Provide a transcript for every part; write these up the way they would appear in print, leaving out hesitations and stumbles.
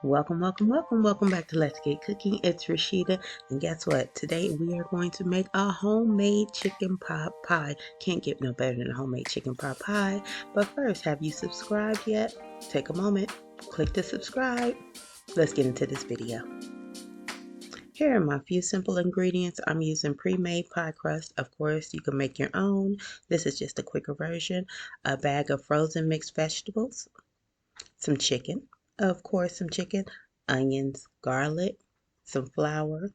Welcome back to Let's Get Cooking. It's Rashida, and guess what? Today we are going to make a homemade chicken pot pie. Can't get no better than a homemade chicken pot pie. But first, have you subscribed yet? Take a moment, click to subscribe. Let's get into this video. Here are my few simple ingredients. I'm using pre-made pie crust. Of course, you can make your own. This is just a quicker version. A bag of frozen mixed vegetables, some chicken, onions, garlic, some flour,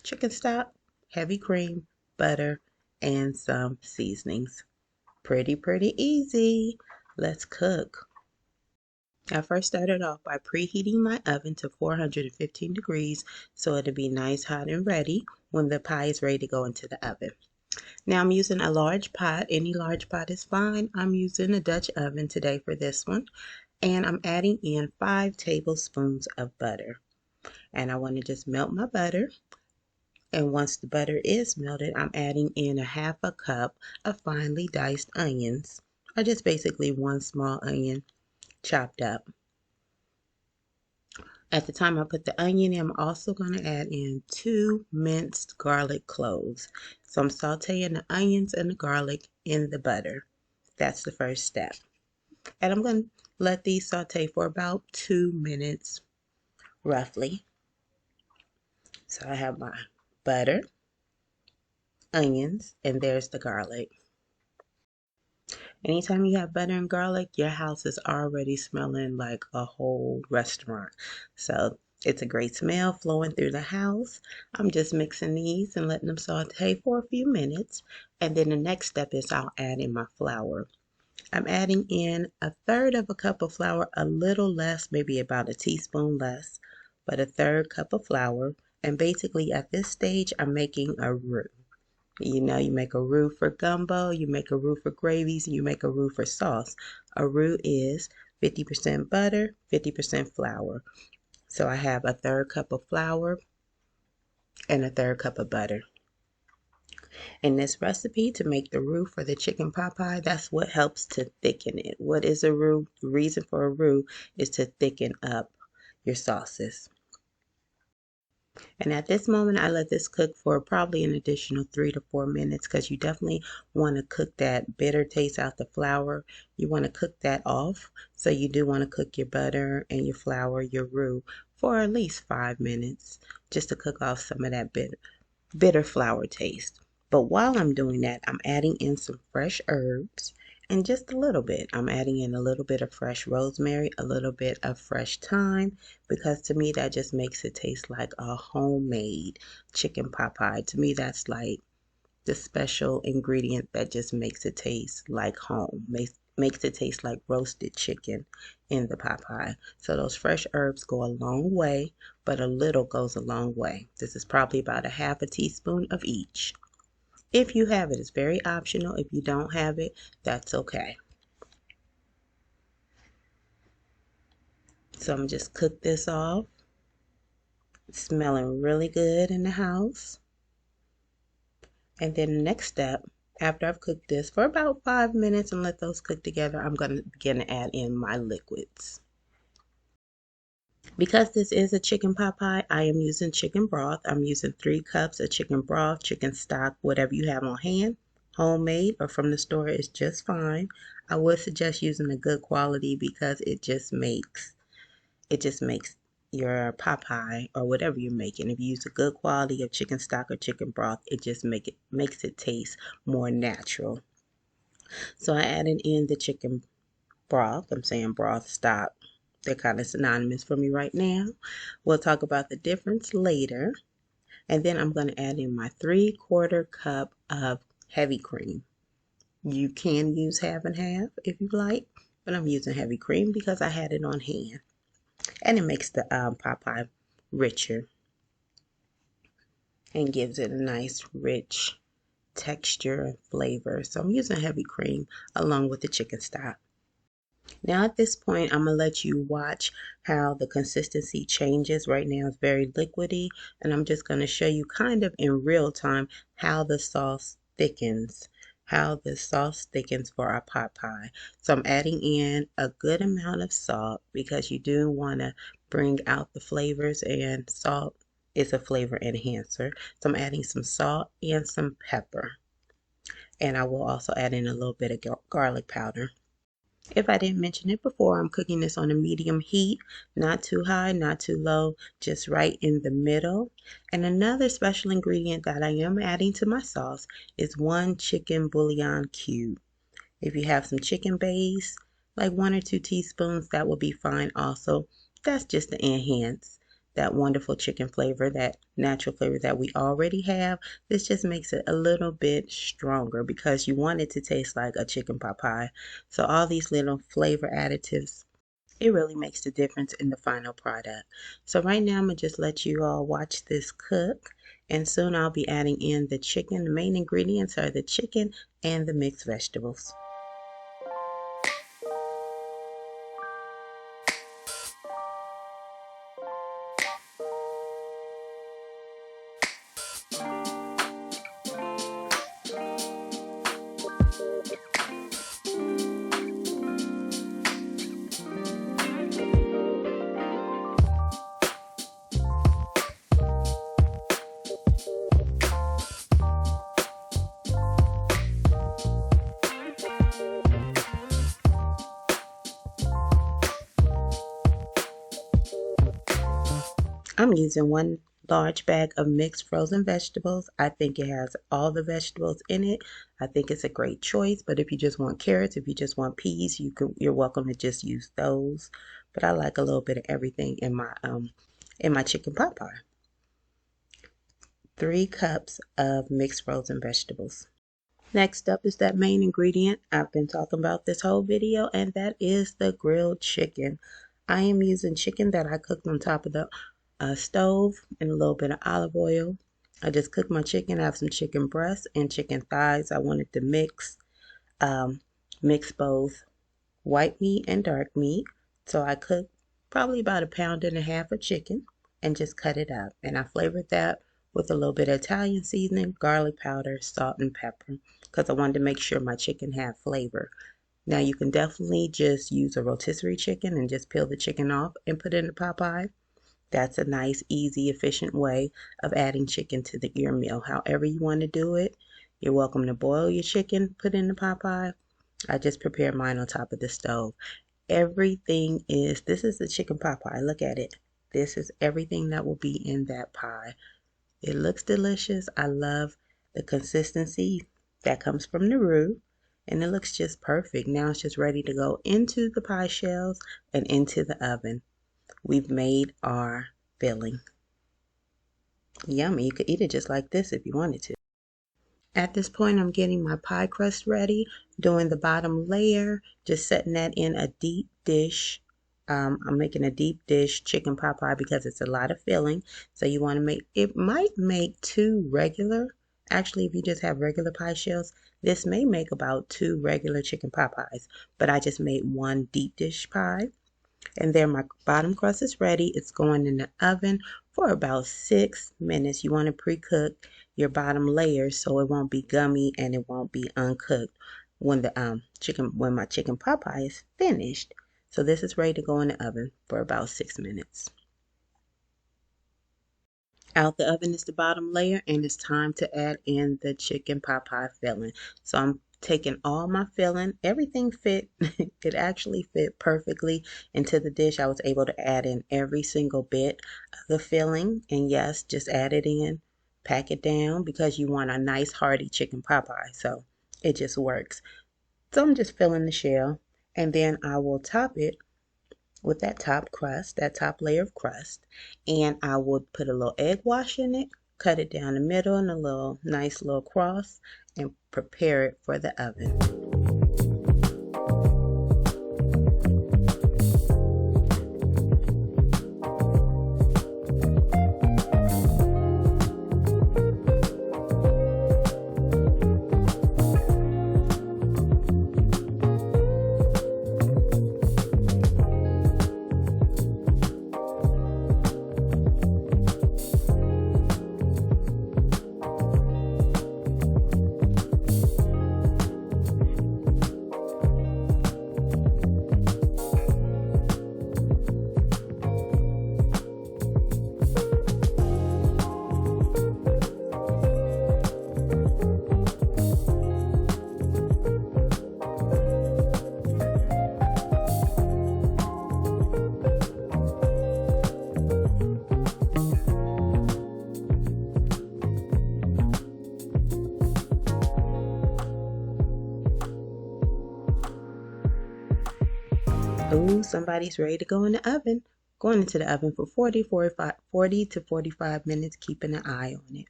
chicken stock, heavy cream, butter, and some seasonings. Pretty easy. Let's cook. I first started off by preheating my oven to 415 degrees so it'll be nice, hot, and ready when the pie is ready to go into the oven. Now I'm using a large pot. Any large pot is fine. I'm using a Dutch oven today for this one. And I'm adding in 5 tablespoons of butter. And I want to just melt my butter. And once the butter is melted, I'm adding in a half a cup of finely diced onions, or just basically one small onion chopped up. At the time I put the onion in, I'm also going to add in 2 minced garlic cloves. So I'm sauteing the onions and the garlic in the butter. That's the first step. And I'm going to let these saute for about 2 minutes, roughly. So I have my butter, onions, and there's the garlic. Anytime you have butter and garlic, your house is already smelling like a whole restaurant. So it's a great smell flowing through the house. I'm just mixing these and letting them saute for a few minutes. And then the next step is I'll add in my flour. I'm adding in 1/3 of a cup of flour, a little less, maybe about a teaspoon less, but 1/3 cup of flour. And basically at this stage, I'm making a roux. You know, you make a roux for gumbo, you make a roux for gravies, and you make a roux for sauce. A roux is 50% butter, 50% flour. So I have 1/3 cup of flour and 1/3 cup of butter. In this recipe, to make the roux for the chicken pot pie, that's what helps to thicken it. What is a roux? The reason for a roux is to thicken up your sauces. And at this moment, I let this cook for probably an additional 3 to 4 minutes because you definitely want to cook that bitter taste out the flour. You want to cook that off. So you do want to cook your butter and your flour, your roux, for at least 5 minutes just to cook off some of that bitter flour taste. But while I'm doing that, I'm adding in some fresh herbs and just a little bit. I'm adding in a little bit of fresh rosemary, a little bit of fresh thyme, because to me that just makes it taste like a homemade chicken pot pie. To me, that's like the special ingredient that just makes it taste like home, makes it taste like roasted chicken in the pot pie. So those fresh herbs go a long way, but a little goes a long way. This is probably about a half a teaspoon of each. If you have it, it's very optional. If you don't have it, that's okay. So I'm just cook this off. It's smelling really good in the house. And then the next step, after I've cooked this for about 5 minutes and let those cook together, I'm going to begin to add in my liquids. Because this is a chicken pot pie, I am using chicken broth. I'm using 3 cups of chicken broth, chicken stock, whatever you have on hand. Homemade or from the store is just fine. I would suggest using a good quality because it just makes your pot pie or whatever you're making. If you use a good quality of chicken stock or chicken broth, it just makes it taste more natural. So I added in the chicken broth. I'm saying broth, stock. They're kind of synonymous for me right now. We'll talk about the difference later. And then I'm going to add in my 3/4 cup of heavy cream. You can use half and half if you like, but I'm using heavy cream because I had it on hand. And it makes the pot pie richer and gives it a nice rich texture and flavor. So I'm using heavy cream along with the chicken stock. Now at this point, I'm going to let you watch how the consistency changes. Right now it's very liquidy, and I'm just going to show you kind of in real time how the sauce thickens how the sauce thickens for our pot pie. So I'm adding in a good amount of salt because you do want to bring out the flavors, and salt is a flavor enhancer. So I'm adding some salt and some pepper. And I will also add in a little bit of garlic powder. If I didn't mention it before, I'm cooking this on a medium heat, not too high, not too low, just right in the middle. And another special ingredient that I am adding to my sauce is 1 chicken bouillon cube. If you have some chicken base, like 1 or 2 teaspoons, that will be fine also. That's just to enhance that wonderful chicken flavor, that natural flavor that we already have. This just makes it a little bit stronger because you want it to taste like a chicken pot pie. So all these little flavor additives, it really makes the difference in the final product. So right now I'm going to just let you all watch this cook, and soon I'll be adding in the chicken. The main ingredients are the chicken and the mixed vegetables. I'm using 1 large bag of mixed frozen vegetables. I think it has all the vegetables in it. I think it's a great choice, but if you just want carrots, if you just want peas, you're welcome to just use those. But I like a little bit of everything in my chicken pot pie. 3 cups of mixed frozen vegetables. Next up is that main ingredient I've been talking about this whole video, and that is the grilled chicken. I am using chicken that I cooked on top of the stove and a little bit of olive oil. I just cooked my chicken. I have some chicken breasts and chicken thighs. I wanted to mix both white meat and dark meat. So I cooked probably about 1.5 pounds of chicken and just cut it up. And I flavored that with a little bit of Italian seasoning, garlic powder, salt, and pepper because I wanted to make sure my chicken had flavor. Now you can definitely just use a rotisserie chicken and just peel the chicken off and put it in the pot pie. That's a nice, easy, efficient way of adding chicken to your meal. However you want to do it, you're welcome to boil your chicken, put it in the pot pie. I just prepared mine on top of the stove. This is the chicken pot pie. Look at it. This is everything that will be in that pie. It looks delicious. I love the consistency that comes from the roux, and it looks just perfect. Now it's just ready to go into the pie shells and into the oven. We've made our filling. Yummy. You could eat it just like this if you wanted to. At this point, I'm getting my pie crust ready, doing the bottom layer, just setting that in a deep dish. I'm making a deep dish chicken pot pie because it's a lot of filling. So you want to it might make 2 regular. Actually, if you just have regular pie shells, this may make about 2 regular chicken pot pies. But I just made 1 deep dish pie. And there my bottom crust is ready. It's going in the oven for about 6 minutes. You want to pre-cook your bottom layer so it won't be gummy and it won't be uncooked when my chicken pot pie is finished. So this is ready to go in the oven for about 6 minutes. Out the oven is the bottom layer, and it's time to add in the chicken pot pie filling. So I'm taking all my filling, everything fit. It actually fit perfectly into the dish. I was able to add in every single bit of the filling, and yes, just add it in, pack it down because you want a nice hearty chicken pot pie. So it just works. So I'm just filling the shell, and then I will top it with that top crust, that top layer of crust, and I would put a little egg wash in it, cut it down the middle in a nice little cross, and prepare it for the oven. somebody's ready to go in the oven. Going into the oven for 40 to 45 minutes, keeping an eye on it.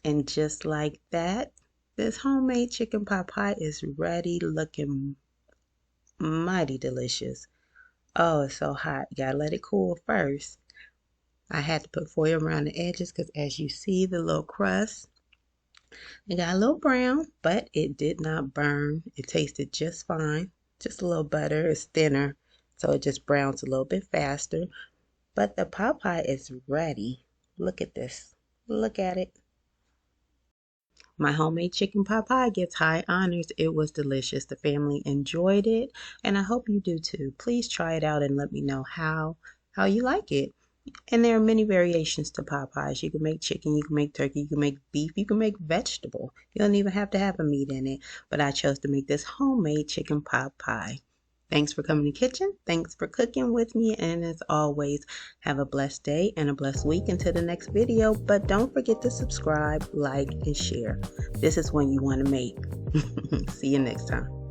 And just like that, this homemade chicken pot pie is ready, looking mighty delicious. Oh, it's so hot. You gotta let it cool first. I had to put foil around the edges because as you see, the little crust, it got a little brown, but it did not burn. It tasted just fine. Just a little butter. It's thinner, so it just browns a little bit faster. But the pot pie is ready. Look at this. Look at it. My homemade chicken pot pie gets high honors. It was delicious. The family enjoyed it, and I hope you do too. Please try it out and let me know how you like it. And there are many variations to pot pies. You can make chicken, you can make turkey, you can make beef, you can make vegetable. You don't even have to have a meat in it. But I chose to make this homemade chicken pot pie. Thanks for coming to the kitchen. Thanks for cooking with me. And as always, have a blessed day and a blessed week until the next video. But don't forget to subscribe, like, and share. This is when you want to make. See you next time.